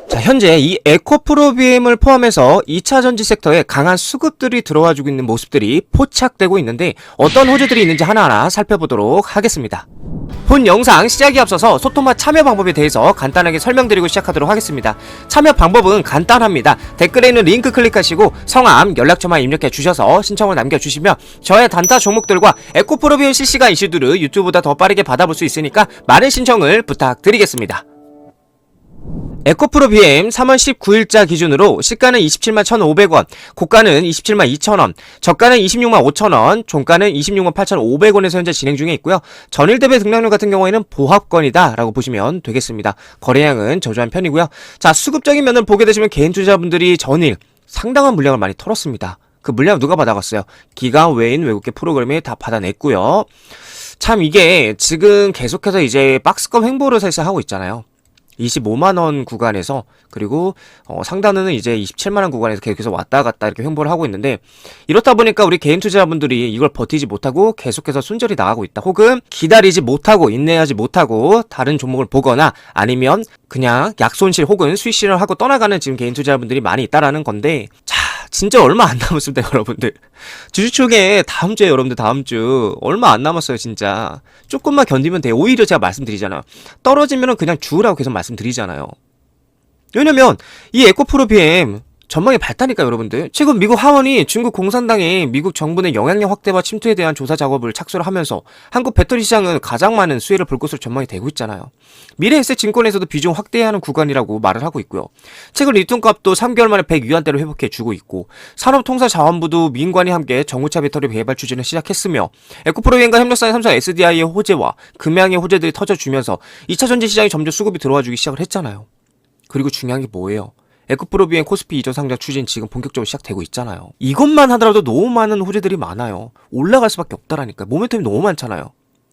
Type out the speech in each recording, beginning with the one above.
자, 현재 이 에코프로비엠을 포함해서 2차 전지 섹터에 강한 수급들이 들어와주고 있는 모습들이 포착되고 있는데 어떤 호재들이 있는지 하나하나 살펴보도록 하겠습니다. 본 영상 시작에 앞서서 소통과 참여 방법에 대해서 간단하게 설명드리고 시작하도록 하겠습니다. 참여 방법은 간단합니다. 댓글에 있는 링크 클릭하시고 성함, 연락처만 입력해 주셔서 신청을 남겨주시면 저의 단타 종목들과 에코프로비엠 실시간 이슈들을 유튜브보다 더 빠르게 받아볼 수 있으니까 많은 신청을 부탁드리겠습니다. 에코프로비엠 3월 19일자 기준으로 시가는 271,500원, 고가는 272,000원, 저가는 265,000원, 종가는 268,500원에서 현재 진행 중에 있고요. 전일 대비 등락률 같은 경우에는 보합권이다 라고 보시면 되겠습니다. 거래량은 저조한 편이고요. 자, 수급적인 면을 보게 되시면 개인 투자자분들이 전일 상당한 물량을 많이 털었습니다. 그 물량 누가 받아갔어요? 기관 외인 외국계 프로그램이 다 받아냈고요. 참 이게 지금 계속해서 이제 박스권 횡보를 사실상 하고 있잖아요. 25만원 구간에서, 그리고 상단은 이제 27만원 구간에서 계속해서 왔다 갔다 이렇게 횡보를 하고 있는데, 이렇다 보니까 우리 개인 투자자분들이 이걸 버티지 못하고 계속해서 손절이 나가고 있다, 혹은 기다리지 못하고 인내하지 못하고 다른 종목을 보거나 아니면 그냥 약손실 혹은 수익실현을 하고 떠나가는 지금 개인 투자자분들이 많이 있다라는 건데, 자, 진짜 얼마 안 남았습니다 여러분들. 주주총회 다음주에, 여러분들 다음주 얼마 안 남았어요. 진짜 조금만 견디면 돼요. 오히려 제가 말씀드리잖아요, 떨어지면은 그냥 주우라고 계속 말씀드리잖아요. 왜냐면 이 에코프로비엠 전망이 밝다니까 여러분들. 최근 미국 하원이 중국 공산당이 미국 정부 내 영향력 확대와 침투에 대한 조사 작업을 착수를 하면서 한국 배터리 시장은 가장 많은 수혜를 볼 것으로 전망이 되고 있잖아요. 미래에셋 증권에서도 비중 확대해야 하는 구간이라고 말을 하고 있고요. 최근 리튬값도 3개월 만에 100위안대로 회복해 주고 있고, 산업통상자원부도 민관이 함께 전구차 배터리 개발 추진을 시작했으며, 에코프로비엠과 협력사인 삼성 SDI의 호재와 금양의 호재들이 터져주면서 2차 전지 시장이 점점 수급이 들어와주기 시작을 했잖아요. 그리고 중요한 게 뭐예요? 에코프로비엠 코스피 이전 상장 추진 지금 본격적으로 시작되고 있잖아요. 이것만 하더라도 너무 많은 호재들이 많아요. 올라갈 수밖에 없다라니까. 모멘텀이 너무 많잖아요.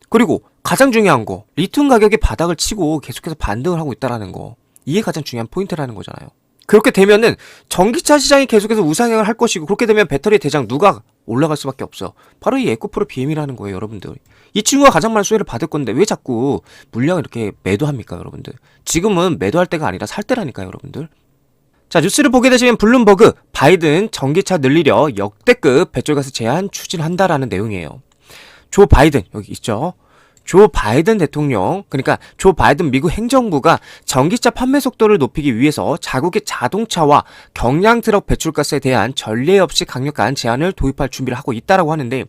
그리고 가장 중요한 거, 리튬 가격이 바닥을 치고 계속해서 반등을 하고 있다라는 거, 이게 가장 중요한 포인트라는 거잖아요. 그렇게 되면은 전기차 시장이 계속해서 우상향을 할 것이고, 그렇게 되면 배터리 대장 누가 올라갈 수밖에 없어요. 바로 이 에코프로비엠이라는 거예요 여러분들. 이 친구가 가장 많은 수혜를 받을 건데 왜 자꾸 물량을 이렇게 매도합니까 여러분들? 지금은 매도할 때가 아니라 살 때라니까요 여러분들. 자, 뉴스를 보게 되시면 블룸버그, 바이든 전기차 늘리려 역대급 배출가스 제한 추진한다라는 내용이에요. 조 바이든, 여기 있죠. 조 바이든 대통령, 그러니까 조 바이든 미국 행정부가 전기차 판매 속도를 높이기 위해서 자국의 자동차와 경량 트럭 배출가스에 대한 전례 없이 강력한 제한을 도입할 준비를 하고 있다라고 하는데,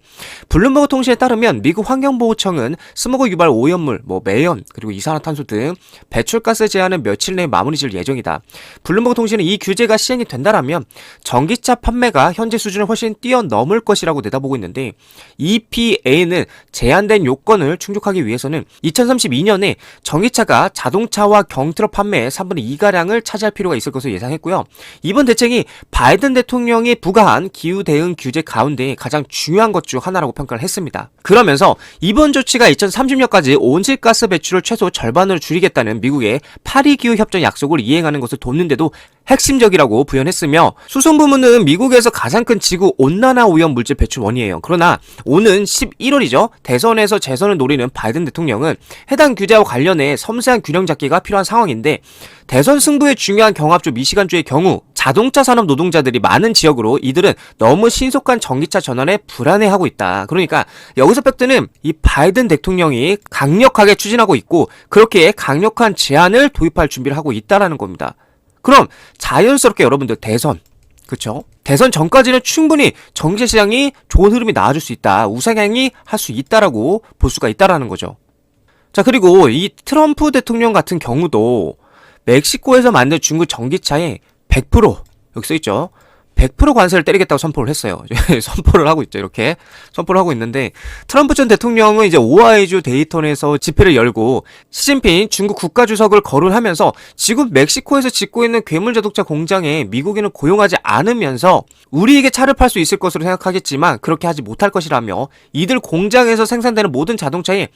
블룸버그 통신에 따르면 미국 환경보호청은 스모그 유발 오염물, 매연, 그리고 이산화탄소 등 배출가스 제한을 며칠 내에 마무리 질 예정이다. 블룸버그 통신은 이 규제가 시행이 된다라면 전기차 판매가 현재 수준을 훨씬 뛰어넘을 것이라고 내다보고 있는데, EPA는 제한된 요건을 충족하기 위해서는 2032년에 전기차가 자동차와 경트럭 판매의 3분의 2가량을 차지할 필요가 있을 것으로 예상했고요. 이번 대책이 바이든 대통령이 부과한 기후 대응 규제 가운데 가장 중요한 것 중 하나라고 평가를 했습니다. 그러면서 이번 조치가 2030년까지 온실가스 배출을 최소 절반으로 줄이겠다는 미국의 파리 기후 협정 약속을 이행하는 것을 돕는데도 핵심적이라고 부연했으며, 수송 부문은 미국에서 가장 큰 지구 온난화 오염 물질 배출원이에요. 그러나 오는 11월이죠. 대선에서 재선을 노리는 바이든 대통령은 해당 규제와 관련해 섬세한 균형 잡기가 필요한 상황인데, 대선 승부에 중요한 경합주 미시간주의 경우 자동차 산업 노동자들이 많은 지역으로 이들은 너무 신속한 전기차 전환에 불안해하고 있다. 그러니까 여기서 팩트는 이 바이든 대통령이 강력하게 추진하고 있고, 그렇게 강력한 제한을 도입할 준비를 하고 있다라는 겁니다. 그럼 자연스럽게 여러분들 대선, 그쵸? 대선 전까지는 충분히 전기차 시장이 좋은 흐름이 나와줄 수 있다, 우상향이 할 수 있다라고 볼 수가 있다라는 거죠. 자, 그리고 이 트럼프 대통령 같은 경우도 멕시코에서 만든 중국 전기차에 100%, 여기 써있죠, 100% 관세를 때리겠다고 선포를 했어요. 선포를 하고 있죠. 이렇게 선포를 하고 있는데, 트럼프 전 대통령은 이제 오하이주 데이턴에서 집회를 열고 시진핑 중국 국가주석을 거론하면서 지금 멕시코에서 짓고 있는 괴물 자동차 공장에 미국인을 고용하지 않으면서 우리에게 차를 팔 수 있을 것으로 생각하겠지만 그렇게 하지 못할 것이라며, 이들 공장에서 생산되는 모든 자동차에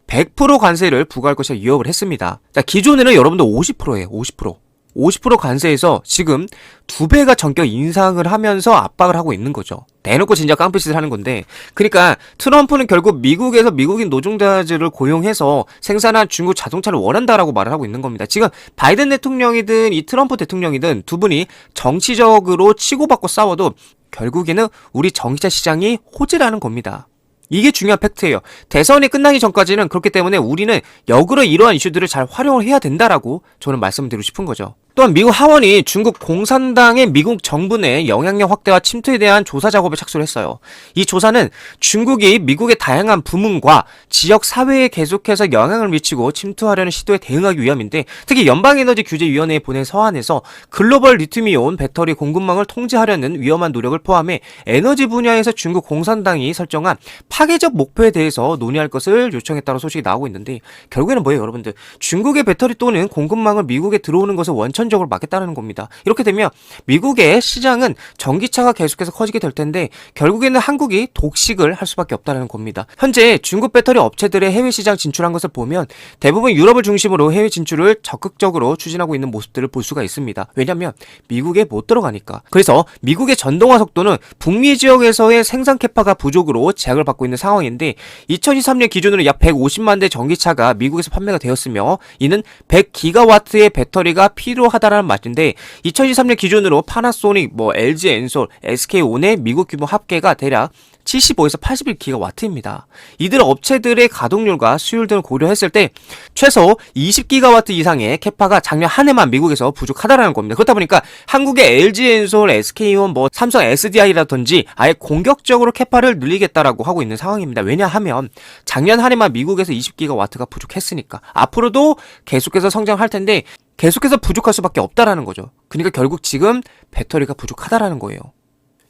100% 관세를 부과할 것이라 위협을 했습니다. 자, 기존에는 여러분들 50%예요. 50%. 50% 관세에서 지금 2배가 전격 인상을 하면서 압박을 하고 있는 거죠. 대놓고 진짜 깡패짓을 하는 건데, 그러니까 트럼프는 결국 미국에서 미국인 노동자들을 고용해서 생산한 중국 자동차를 원한다라고 말을 하고 있는 겁니다. 지금 바이든 대통령이든 이 트럼프 대통령이든 두 분이 정치적으로 치고받고 싸워도 결국에는 우리 전기차 시장이 호재라는 겁니다. 이게 중요한 팩트예요. 대선이 끝나기 전까지는 그렇기 때문에 우리는 역으로 이러한 이슈들을 잘 활용을 해야 된다라고 저는 말씀드리고 싶은 거죠. 또한 미국 하원이 중국 공산당의 미국 정부 내 영향력 확대와 침투에 대한 조사 작업에 착수를 했어요. 이 조사는 중국이 미국의 다양한 부문과 지역 사회에 계속해서 영향을 미치고 침투하려는 시도에 대응하기 위함인데, 특히 연방에너지규제위원회에 보낸 서한에서 글로벌 리튬이온 배터리 공급망을 통제하려는 위험한 노력을 포함해 에너지 분야에서 중국 공산당이 설정한 파괴적 목표에 대해서 논의할 것을 요청했다는 소식이 나오고 있는데, 결국에는 뭐예요, 여러분들? 중국의 배터리 또는 공급망을 미국에 들어오는 것을 원천적으로 막겠다는 겁니다. 이렇게 되면 미국의 시장은 전기차가 계속해서 커지게 될 텐데, 결국에는 한국이 독식을 할 수밖에 없다는 겁니다. 현재 중국 배터리 업체들의 해외 시장 진출한 것을 보면 대부분 유럽을 중심으로 해외 진출을 적극적으로 추진하고 있는 모습들을 볼 수가 있습니다. 왜냐하면 미국에 못 들어가니까. 그래서 미국의 전동화 속도는 북미 지역에서의 생산 캐파가 부족으로 제약을 받고 있는 상황인데, 2023년 기준으로 약 150만 대 전기차가 미국에서 판매가 되었으며, 이는 100기가와트의 배터리가 필요하다라는 말인데, 2023년 기준으로 파나소닉, LG 엔솔, SK온의 미국 규모 합계가 대략 75에서 81기가와트입니다. 이들 업체들의 가동률과 수율 등을 고려했을 때 최소 20기가와트 이상의 캐파가 작년 한 해만 미국에서 부족하다라는 겁니다. 그렇다 보니까 한국의 LG 엔솔, SK온, 삼성 SDI라든지 아예 공격적으로 캐파를 늘리겠다라고 하고 있는 상황입니다. 왜냐하면 작년 한 해만 미국에서 20기가와트가 부족했으니까 앞으로도 계속해서 성장할 텐데 계속해서 부족할 수밖에 없다라는 거죠. 그러니까 결국 지금 배터리가 부족하다라는 거예요.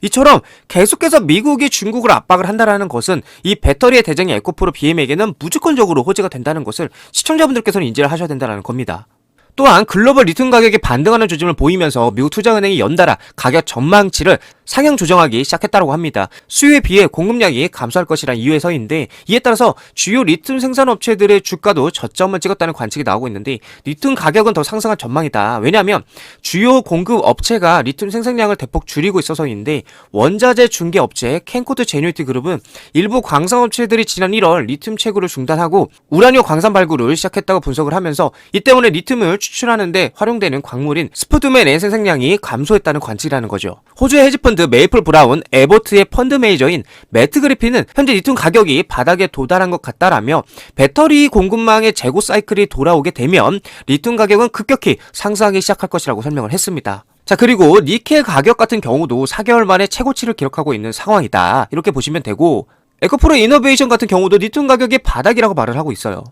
이처럼 계속해서 미국이 중국을 압박을 한다라는 것은 이 배터리의 대장인 에코프로 BM에게는 무조건적으로 호재가 된다는 것을 시청자분들께서는 인지를 하셔야 된다는 겁니다. 또한 글로벌 리튬 가격이 반등하는 조짐을 보이면서 미국 투자은행이 연달아 가격 전망치를 상향 조정하기 시작했다고 합니다. 수요에 비해 공급량이 감소할 것이란 이유에서인데, 이에 따라서 주요 리튬 생산 업체들의 주가도 저점을 찍었다는 관측이 나오고 있는데, 리튬 가격은 더 상승할 전망이다. 왜냐하면 주요 공급 업체가 리튬 생산량을 대폭 줄이고 있어서인데, 원자재 중개 업체 캔코드 제뉴이티 그룹은 일부 광산 업체들이 지난 1월 리튬 채굴을 중단하고 우라늄 광산 발굴을 시작했다고 분석을 하면서, 이 때문에 리튬을 추출하는데 활용되는 광물인 스푸드맨의 생산량이 감소했다는 관측이라는 거죠. 호주의 헤지펀드 메이플 브라운 에버트의 펀드 매니저인 매트 그리핀은 현재 리튬 가격이 바닥에 도달한 것 같다라며, 배터리 공급망의 재고 사이클이 돌아오게 되면 리튬 가격은 급격히 상승하기 시작할 것이라고 설명을 했습니다. 자, 그리고 니켈 가격 같은 경우도 4개월 만에 최고치를 기록하고 있는 상황이다, 이렇게 보시면 되고, 에코프로 이노베이션 같은 경우도 리튬 가격이 바닥이라고 말을 하고 있어요.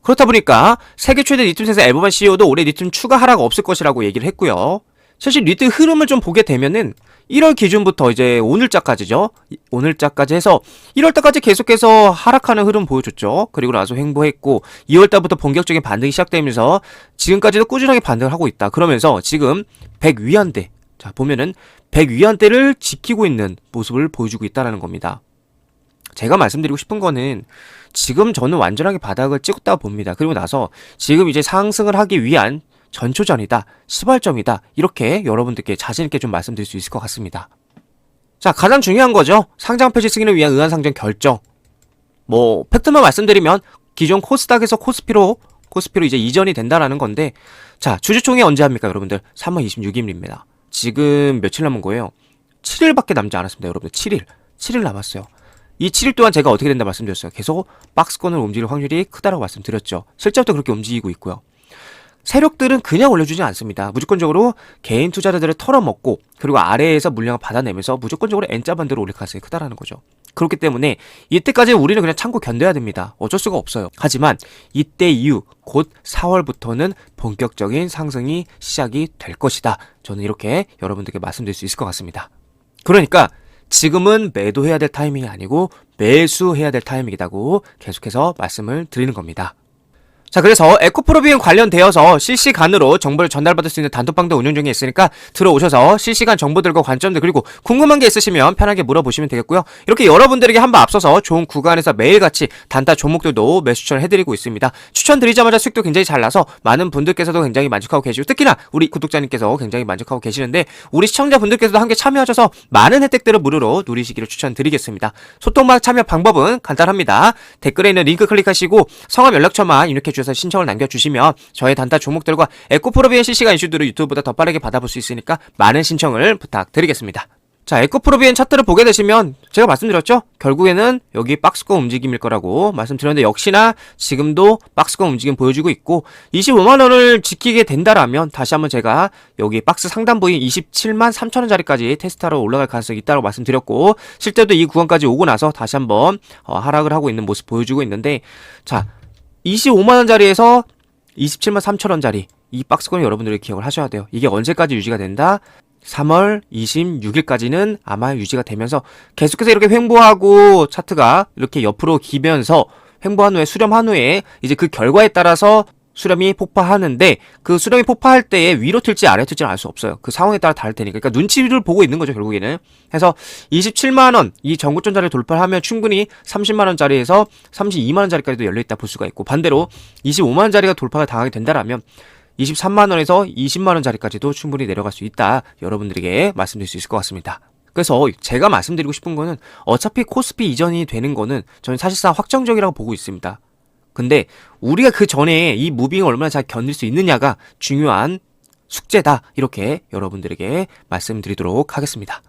그렇다 보니까 세계 최대 리튬 생산 앨범한 CEO도 올해 리튬 추가 하락 없을 것이라고 얘기를 했고요. 사실 리튬 흐름을 좀 보게 되면은 1월 기준부터 이제 오늘자까지죠. 오늘자까지 해서 1월달까지 계속해서 하락하는 흐름 보여줬죠. 그리고 나서 횡보했고 2월달부터 본격적인 반등이 시작되면서 지금까지도 꾸준하게 반등을 하고 있다. 그러면서 지금 100위안대, 자 보면은 100위안대를 지키고 있는 모습을 보여주고 있다는 겁니다. 제가 말씀드리고 싶은 거는 지금 저는 완전하게 바닥을 찍었다고 봅니다. 그리고 나서 지금 이제 상승을 하기 위한 전초전이다, 시발점이다, 이렇게 여러분들께 자신있게 좀 말씀드릴 수 있을 것 같습니다. 자, 가장 중요한 거죠. 상장 폐지 승인을 위한 의안상정 결정. 팩트만 말씀드리면 기존 코스닥에서 코스피로 이제 이전이 된다라는 건데, 자, 주주총회 언제 합니까, 여러분들? 3월 26일입니다. 지금 며칠 남은 거예요? 7일밖에 남지 않았습니다, 여러분들. 7일 남았어요. 이 7일 동안 제가 어떻게 된다 말씀드렸어요. 계속 박스권을 움직일 확률이 크다라고 말씀드렸죠. 실제부터 그렇게 움직이고 있고요. 세력들은 그냥 올려주지 않습니다. 무조건적으로 개인 투자자들을 털어먹고, 그리고 아래에서 물량을 받아내면서 무조건적으로 N자 반대로 올릴 가능성이 크다라는 거죠. 그렇기 때문에 이때까지 우리는 그냥 참고 견뎌야 됩니다. 어쩔 수가 없어요. 하지만 이때 이후 곧 4월부터는 본격적인 상승이 시작이 될 것이다. 저는 이렇게 여러분들께 말씀드릴 수 있을 것 같습니다. 그러니까 지금은 매도해야 될 타이밍이 아니고 매수해야 될 타이밍이라고 계속해서 말씀을 드리는 겁니다. 자, 그래서 에코프로비엔 관련되어서 실시간으로 정보를 전달받을 수 있는 단톡방도 운영 중에 있으니까 들어오셔서 실시간 정보들과 관점들 그리고 궁금한 게 있으시면 편하게 물어보시면 되겠고요. 이렇게 여러분들에게 한 번 앞서서 좋은 구간에서 매일같이 단타 종목들도 매수 추천을 해드리고 있습니다. 추천드리자마자 수익도 굉장히 잘 나서 많은 분들께서도 굉장히 만족하고 계시고 특히나 우리 구독자님께서 굉장히 만족하고 계시는데 우리 시청자분들께서도 함께 참여하셔서 많은 혜택들을 무료로 누리시기를 추천드리겠습니다. 소통방 참여 방법은 간단합니다. 댓글에 있는 링크 클릭하시고 성함 연락처만 입력해 주셔서 신청을 남겨주시면 저의 단타 종목들과 에코프로비엔 실시간 이슈들을 유튜브보다 더 빠르게 받아볼 수 있으니까 많은 신청을 부탁드리겠습니다. 자, 에코프로비엔 차트를 보게 되시면 제가 말씀드렸죠? 결국에는 여기 박스권 움직임일 거라고 말씀드렸는데 역시나 지금도 박스권 움직임 보여주고 있고 25만원을 지키게 된다라면 다시 한번 제가 여기 박스 상단 부위 27만 3천원짜리까지 테스트하러 올라갈 가능성이 있다고 말씀드렸고 실제로 이 구간까지 오고 나서 다시 한번 하락을 하고 있는 모습 보여주고 있는데 자 25만원짜리에서 27만 3천원짜리 이 박스권을 여러분들이 기억을 하셔야 돼요. 이게 언제까지 유지가 된다? 3월 26일까지는 아마 유지가 되면서 계속해서 이렇게 횡보하고 차트가 이렇게 옆으로 기면서 횡보한 후에 수렴한 후에 이제 그 결과에 따라서 수렴이 폭파하는데 그 수렴이 폭파할 때에 위로 튈지 아래로 튈지는 알 수 없어요. 그 상황에 따라 다를 테니까. 그러니까 눈치를 보고 있는 거죠, 결국에는. 해서 27만원 이 전고점자리를 돌파를 하면 충분히 30만원짜리에서 32만원짜리까지도 열려있다 볼 수가 있고 반대로 25만원짜리가 돌파가 당하게 된다라면 23만원에서 20만원짜리까지도 충분히 내려갈 수 있다. 여러분들에게 말씀드릴 수 있을 것 같습니다. 그래서 제가 말씀드리고 싶은 거는 어차피 코스피 이전이 되는 거는 저는 사실상 확정적이라고 보고 있습니다. 근데 우리가 그 전에 이 무빙을 얼마나 잘 견딜 수 있느냐가 중요한 숙제다. 이렇게 여러분들에게 말씀드리도록 하겠습니다.